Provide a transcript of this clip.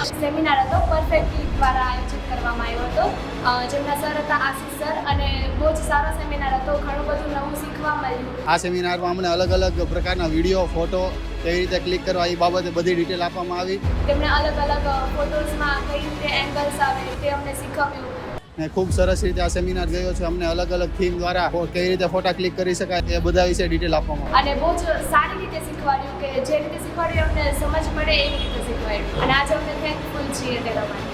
Seminar હતો perfect click દ્વારા આયોજિત કરવામાં આવ્યો હતો, જેમના સર હતા આશીષ સર, અને બહુ જ સારો સેમિનાર હતો. ઘણું બધું નવું શીખવા મળ્યું. આ સેમિનારમાં અમને અલગ અલગ પ્રકારના વિડીયો, ફોટો કેવી રીતે ક્લિક કરવા એ બાબતે બધી ડિટેલ આપવામાં આવી. તેમણે અલગ અલગ ફોટોઝમાં કઈ રીતે એંગલ્સ આવે તે અમને શીખવ્યું. ખૂબ સરસ રીતે આ સેમિનાર ગયો છે. અમને અલગ અલગ થીમ દ્વારા કેવી રીતે ફોટા ક્લિક કરી શકાય એ બધા વિશે ડિટેલ આપવામાં અને બહુ જ સારી રીતે શીખવાડ્યું, કે જે રીતે શીખવાડ્યું અમને સમજ પડે એવી રીતે શીખવાડ્યું, અને આજે અમને થેન્કફુલ છીએ તે માટે.